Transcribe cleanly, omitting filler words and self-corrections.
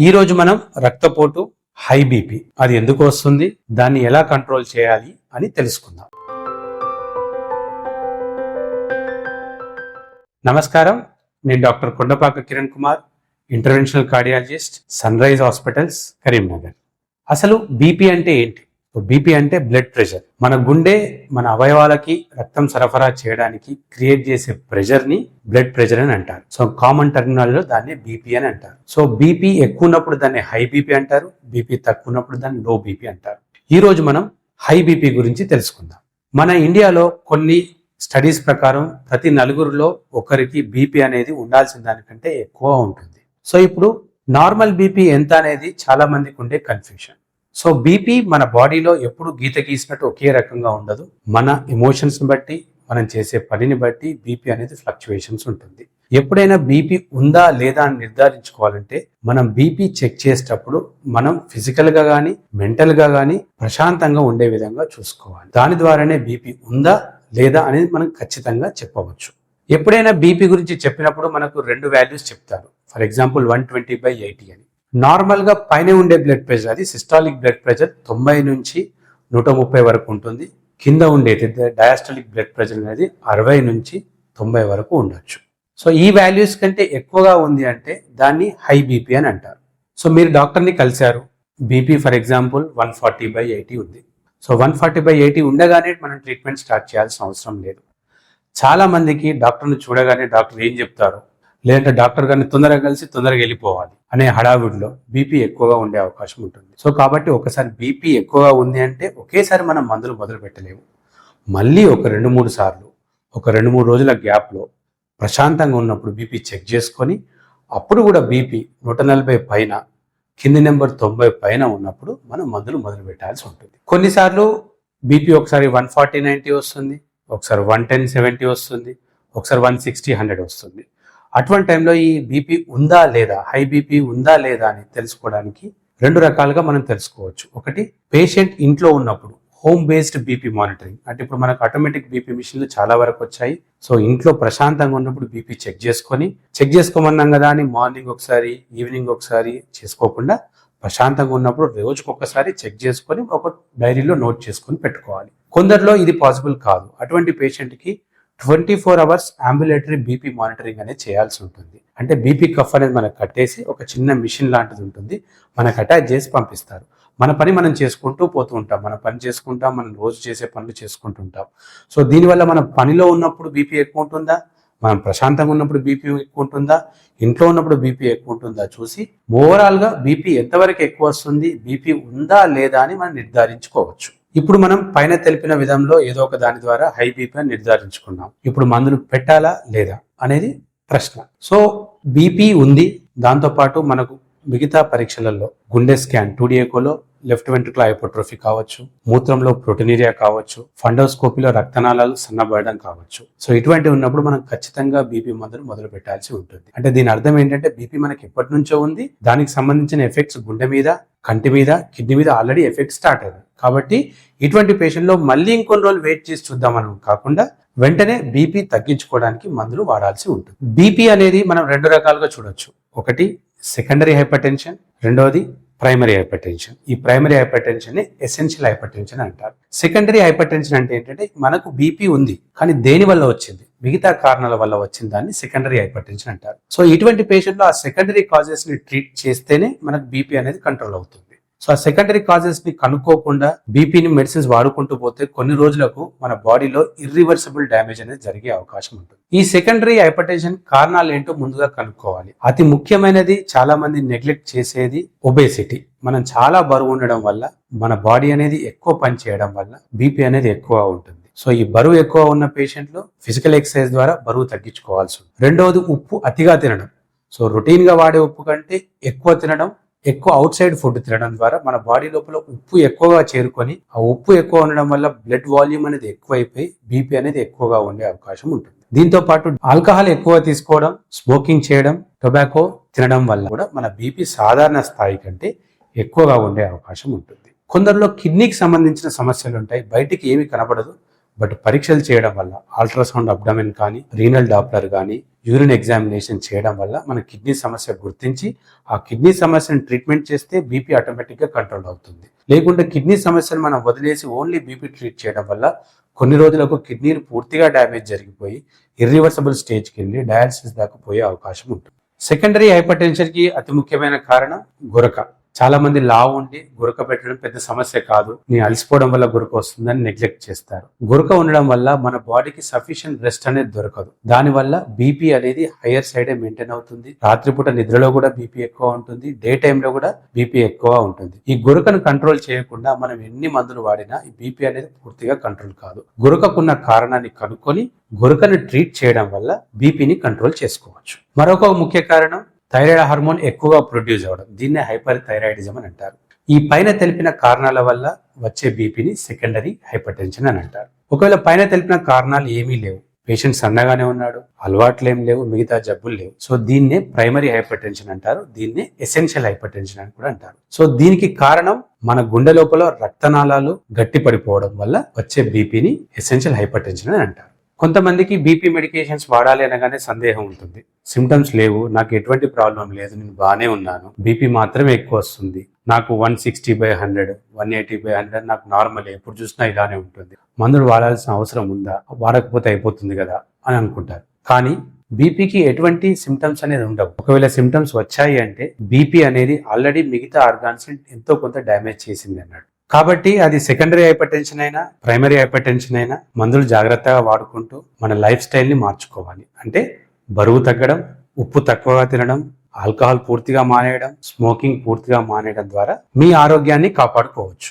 ఈ రోజు మనం రక్తపోటు, హై బీపీ అది ఎందుకు వస్తుంది, దాన్ని ఎలా కంట్రోల్ చేయాలి అని తెలుసుకుందాం. నమస్కారం, నేను doctor Kondapaka Kiran Kumar, interventional cardiologist, sunrise hospitals, Karimnagar. అసలు బీపీ అంటే ఏంటి? బీపీ అంటే బ్లడ్ ప్రెషర్. మన గుండె మన అవయవాలకి రక్తం సరఫరా చేయడానికి క్రియేట్ చేసే ప్రెషర్ ని బ్లడ్ ప్రెషర్ అని అంటారు. సో కామన్ టర్మినాలజీలో దాన్ని బీపీ అని అంటారు. సో బీపీ ఎక్కువ ఉన్నప్పుడు దాన్ని హై బీపీ అంటారు, బీపీ తక్కువ ఉన్నప్పుడు దాన్ని లో బీపీ అంటారు. ఈ రోజు మనం హై బీపీ గురించి తెలుసుకుందాం. మన ఇండియాలో కొన్ని స్టడీస్ ప్రకారం ప్రతి నలుగురిలో ఒకరికి బీపీ అనేది ఉండాల్సిన దానికంటే ఎక్కువ ఉంటుంది. సో ఇప్పుడు నార్మల్ బీపీ ఎంత అనేది చాలా మందికి ఉండే కన్ఫ్యూషన్. సో బీపీ మన బాడీలో ఎప్పుడు గీత గీసినట్టు ఒకే రకంగా ఉండదు. మన ఎమోషన్స్ ని బట్టి, మనం చేసే పనిని బట్టి బీపీ అనేది ఫ్లక్చువేషన్స్ ఉంటుంది. ఎప్పుడైనా బీపీ ఉందా లేదా అని నిర్ధారించుకోవాలంటే మనం బీపీ చెక్ చేసేటప్పుడు మనం ఫిజికల్ గా కానీ మెంటల్ గా కానీ ప్రశాంతంగా ఉండే విధంగా చూసుకోవాలి. దాని ద్వారానే బీపీ ఉందా లేదా అనేది మనం ఖచ్చితంగా చెప్పవచ్చు. ఎప్పుడైనా బీపీ గురించి చెప్పినప్పుడు మనకు రెండు వాల్యూస్ చెప్తారు. ఫర్ ఎగ్జాంపుల్ 120/80 అని. నార్మల్ గా పైన ఉండే బ్లడ్ ప్రెషర్, అది సిస్టాలిక్ బ్లడ్ ప్రెషర్ 90 నుంచి 130 వరకు ఉంటుంది. కింద ఉండేది డయాస్టాలిక్ బ్లడ్ ప్రెషర్ అనేది 60 నుంచి 90 వరకు ఉండొచ్చు. సో ఈ వాల్యూస్ కంటే ఎక్కువగా ఉంది అంటే దాన్ని హై బీపీ అని అంటారు. సో మీరు డాక్టర్ని కలిశారు, బీపీ ఫర్ ఎగ్జాంపుల్ 140/80 ఉంది. సో 140/80 ఉండగానే మనం ట్రీట్మెంట్ స్టార్ట్ చేయాల్సిన అవసరం లేదు. చాలా మందికి డాక్టర్ని చూడగానే డాక్టర్ ఏం చెప్తారు, లేదంటే డాక్టర్ గారిని తొందరగా కలిసి తొందరగా వెళ్ళిపోవాలి అనే హడావిడిలో బీపీ ఎక్కువగా ఉండే అవకాశం ఉంటుంది. సో కాబట్టి ఒకసారి బీపీ ఎక్కువగా ఉంది అంటే ఒకేసారి మనం మందులు మొదలు పెట్టలేము. మళ్ళీ ఒక 2-3 సార్లు, ఒక 2-3 రోజుల గ్యాప్లో ప్రశాంతంగా ఉన్నప్పుడు బీపీ చెక్ చేసుకొని, అప్పుడు కూడా బీపీ 140 పైన, కింది నెంబర్ 90 పైన ఉన్నప్పుడు మనం మందులు మొదలు పెట్టాల్సి ఉంటుంది. కొన్నిసార్లు బీపీ ఒకసారి 140/90 వస్తుంది, ఒకసారి 110/70 వస్తుంది, ఒకసారి 160/100 వస్తుంది. అటువంటి టైంలో ఈ బీపీ ఉందా లేదా, హై బీపీ ఉందా లేదా అని తెలుసుకోవడానికి రెండు రకాలుగా మనం తెలుసుకోవచ్చు. ఒకటి, పేషెంట్ ఇంట్లో ఉన్నప్పుడు హోమ్ బేస్డ్ బీపీ మానిటరింగ్. అంటే ఇప్పుడు మనకు ఆటోమేటిక్ బీపీ మిషన్లు చాలా వరకు వచ్చాయి. సో ఇంట్లో ప్రశాంతంగా ఉన్నప్పుడు బీపీ చెక్ చేసుకోమన్నాం కదా అని మార్నింగ్ ఒకసారి, ఈవినింగ్ ఒకసారి చేసుకోకుండా ప్రశాంతంగా ఉన్నప్పుడు రోజుకొకసారి చెక్ చేసుకొని ఒక డైరీలో నోట్ చేసుకొని పెట్టుకోవాలి. కొందరిలో ఇది పాసిబుల్ కాదు. అటువంటి పేషెంట్కి 24 hours అంబులేటరీ బీపీ మానిటరింగ్ అనేది చేయాల్సి ఉంటుంది. అంటే బీపీ కఫ్ అనేది మనకు కట్టేసి ఒక చిన్న మిషన్ లాంటిది ఉంటుంది, మనకు అటాచ్ చేసి పంపిస్తారు. మన పని మనం చేసుకుంటూ పోతూ ఉంటాం, మన పని చేసుకుంటాం, మనం రోజు చేసే పనులు చేసుకుంటుంటాం. సో దీనివల్ల మనం పనిలో ఉన్నప్పుడు బీపీ ఎక్కువ ఉంటుందా, మనం ప్రశాంతంగా ఉన్నప్పుడు బీపీ ఎక్కువ ఉంటుందా, ఇంట్లో ఉన్నప్పుడు బీపీ ఎక్కువ ఉంటుందా చూసి ఓవరాల్గా బీపీ ఎంతవరకు ఎక్కువ వస్తుంది, బీపీ ఉందా లేదా అని మనం నిర్ధారించుకోవచ్చు. ఇప్పుడు మనం పైన తెలిపిన విధంలో ఏదో ఒక దాని ద్వారా హై బీపీ అని నిర్ధారించుకున్నాం. ఇప్పుడు మందులు పెట్టాలా లేదా అనేది ప్రశ్న. సో బీపీ ఉంది, దాంతోపాటు మనకు మిగతా పరీక్షలలో గుండె స్కాన్ 2D ఎకోలో లెఫ్ట్ వెంట్రుకల హైపోట్రోఫీ కావచ్చు, మూత్రంలో ప్రోటీనీరియా కావచ్చు, ఫండోస్కోపీలో రక్తనాళాలు సన్నబడడం కావచ్చు. సో ఇటువంటి ఉన్నప్పుడు మనం ఖచ్చితంగా బీపీ మందులు మొదలు పెట్టాల్సి ఉంటుంది. అంటే దీని అర్థం ఏంటంటే బీపీ మనకి ఎప్పటి నుంచో ఉంది, దానికి సంబంధించిన ఎఫెక్ట్స్ గుండె మీద, కంటి మీద, కిడ్నీ మీద ఆల్రెడీ ఎఫెక్ట్ స్టార్ట్ అయ్యాయి. కాబట్టి ఇటువంటి పేషెంట్లో మళ్ళీ ఇంకొన్ని రోజులు వెయిట్ చేసి చూద్దామని కాకుండా వెంటనే బీపీ తగ్గించుకోవడానికి మందులు వాడాల్సి ఉంటుంది. బీపీ అనేది మనం రెండు రకాలుగా చూడొచ్చు. ఒకటి సెకండరీ హైపర్ టెన్షన్, రెండవది ప్రైమరీ హైపర్ టెన్షన్. ఈ ప్రైమరీ హైపర్ టెన్షన్ ని ఎసెన్షియల్ హైపర్ టెన్షన్ అంటారు. సెకండరీ హైపర్ టెన్షన్ అంటే ఏంటంటే మనకు బీపీ ఉంది కానీ దేని వల్ల వచ్చింది, మిగతా కారణాల వల్ల వచ్చిన దాన్ని సెకండరీ హైపర్ టెన్షన్ అంటారు. సో ఇటువంటి పేషెంట్ లో ఆ సెకండరీ కాజెస్ ని ట్రీట్ చేస్తేనే మనకు బీపీ అనేది కంట్రోల్ అవుతుంది. సో ఆ సెకండరీ కాజెస్ ని కనుక్కోకుండా బీపీని మెడిసిన్స్ వాడుకుంటూ పోతే కొన్ని రోజులకు మన బాడీలో ఇర్రివర్సిబుల్ డ్యామేజ్ అనేది జరిగే అవకాశం ఉంటుంది. ఈ సెకండరీ హైపర్ టెన్షన్ కారణాలు ఏంటో ముందుగా కనుక్కోవాలి. అతి ముఖ్యమైనది, చాలా మంది నెగ్లెక్ట్ చేసేది ఒబేసిటీ. మనం చాలా బరువు ఉండడం వల్ల, మన బాడీ అనేది ఎక్కువ పని చేయడం వల్ల బీపీ అనేది ఎక్కువ ఉంటుంది. సో ఈ బరువు ఎక్కువ ఉన్న పేషెంట్లు ఫిజికల్ ఎక్సర్సైజ్ ద్వారా బరువు తగ్గించుకోవాల్సి ఉంటుంది. రెండవది, ఉప్పు అతిగా తినడం. సో రొటీన్ గా వాడే ఉప్పు కంటే ఎక్కువ తినడం, ఎక్కువ అవుట్ సైడ్ ఫుడ్ తినడం ద్వారా మన బాడీ లోపల ఉప్పు ఎక్కువగా చేరుకొని, ఆ ఉప్పు ఎక్కువ ఉండడం వల్ల బ్లడ్ వాల్యూమ్ అనేది ఎక్కువైపోయి బీపీ అనేది ఎక్కువగా ఉండే అవకాశం ఉంటుంది. దీంతో పాటు ఆల్కహాల్ ఎక్కువ తీసుకోవడం, స్మోకింగ్ చేయడం, టొబాకో తినడం వల్ల కూడా మన బీపీ సాధారణ స్థాయి కంటే ఎక్కువగా ఉండే అవకాశం ఉంటుంది. కొందరిలో కిడ్నీకి సంబంధించిన సమస్యలు ఉంటాయి, బయటికి ఏమి కనపడదు బట్ పరీక్షలు చేయడం వల్ల అల్ట్రాసౌండ్ అబ్డమెన్ కానీ, రీనల్ డాప్లర్ కానీ, యూరిన్ ఎగ్జామినేషన్ చేయడం వల్ల మన కిడ్నీ సమస్య గుర్తించి ఆ కిడ్నీ సమస్యను ట్రీట్మెంట్ చేస్తే బీపీ ఆటోమేటిక్ గా కంట్రోల్ అవుతుంది. లేకుంటే కిడ్నీ సమస్యను మనం వదిలేసి ఓన్లీ బీపీ ట్రీట్ చేయడం వల్ల కొన్ని రోజులకు కిడ్నీలు పూర్తిగా డ్యామేజ్ జరిగిపోయి ఇర్రివర్సబుల్ స్టేజ్కి వెళ్ళి డయాలసిస్ దాకా పోయే అవకాశం ఉంటుంది. సెకండరీ హైపర్ టెన్షన్ కి అతి ముఖ్యమైన కారణం గురక. చాలా మంది లావు ఉండి గురక పెట్టడం పెద్ద సమస్య కాదు, నీ అలసిపోవడం వల్ల గురక వస్తుందని నెగ్లెక్ట్ చేస్తారు. గురక ఉండడం వల్ల మన బాడీకి సఫిషియెంట్ రెస్ట్ అనేది దొరకదు. దానివల్ల బీపీ అనేది హైయర్ సైడే మెయింటైన్ అవుతుంది. రాత్రిపూట నిద్రలో కూడా బీపీ ఎక్కువ ఉంటుంది, డే టైంలో కూడా బీపీ ఎక్కువ ఉంటుంది. ఈ గురకను కంట్రోల్ చేయకుండా మనం ఎన్ని మందులు వాడినా ఈ బీపీ అనేది పూర్తిగా కంట్రోల్ కాదు. గురకకున్న కారణాన్ని కనుక్కొని గురకను ట్రీట్ చేయడం వల్ల బీపీని కంట్రోల్ చేసుకోవచ్చు. మరొక ముఖ్య కారణం థైరాయిడ్ హార్మోన్ ఎక్కువగా ప్రొడ్యూస్ అవ్వడం. దీన్నే హైపర్ థైరాయిడిజం అని అంటారు. ఈ పైన తెలిపిన కారణాల వల్ల వచ్చే బీపీని సెకండరీ హైపర్ టెన్షన్ అని అంటారు. ఒకవేళ పైన తెలిపిన కారణాలు ఏమీ లేవు, పేషెంట్ సన్నగానే ఉన్నాడు, అలవాట్లు ఏం లేవు, మిగతా జబ్బులు లేవు, సో దీన్నే ప్రైమరీ హైపర్ టెన్షన్ అంటారు. దీన్నే ఎసెన్షియల్ హైపర్ టెన్షన్ అని కూడా అంటారు. సో దీనికి కారణం మన గుండె లోపల రక్తనాళాలు గట్టి పడిపోవడం వల్ల వచ్చే బీపీని ఎసెన్షియల్ హైపర్ టెన్షన్ అని అంటారు. కొంతమందికి బీపీ మెడికేషన్స్ వాడాలి అనగానే సందేహం ఉంటుంది. సిమ్టమ్స్ లేవు, నాకు ఎటువంటి ప్రాబ్లం లేదు, నేను బాగానే ఉన్నాను, బీపీ మాత్రమే ఎక్కువ వస్తుంది, నాకు 160/100, 180/100 నాకు నార్మల్, ఎప్పుడు చూసినా ఇలానే ఉంటుంది, మందులు వాడాల్సిన అవసరం ఉందా, వాడకపోతే అయిపోతుంది కదా అని అనుకుంటారు. కానీ బీపీకి ఎటువంటి సిమ్టమ్స్ అనేది ఉండవు. ఒకవేళ సిమ్టమ్స్ వచ్చాయి అంటే బీపీ అనేది ఆల్రెడీ మిగతా ఆర్గాన్స్ ఎంతో కొంత డ్యామేజ్ చేసింది అన్నాడు. కాబట్టి అది సెకండరీ హైపర్ టెన్షన్ అయినా ప్రైమరీ హైపర్ టెన్షన్ అయినా మందులు జాగ్రత్తగా వాడుకుంటూ మన లైఫ్ స్టైల్ని మార్చుకోవాలి. అంటే బరువు తగ్గడం, ఉప్పు తక్కువగా తినడం, ఆల్కహాల్ పూర్తిగా మానేయడం, స్మోకింగ్ పూర్తిగా మానేయడం ద్వారా మీ ఆరోగ్యాన్ని కాపాడుకోవచ్చు.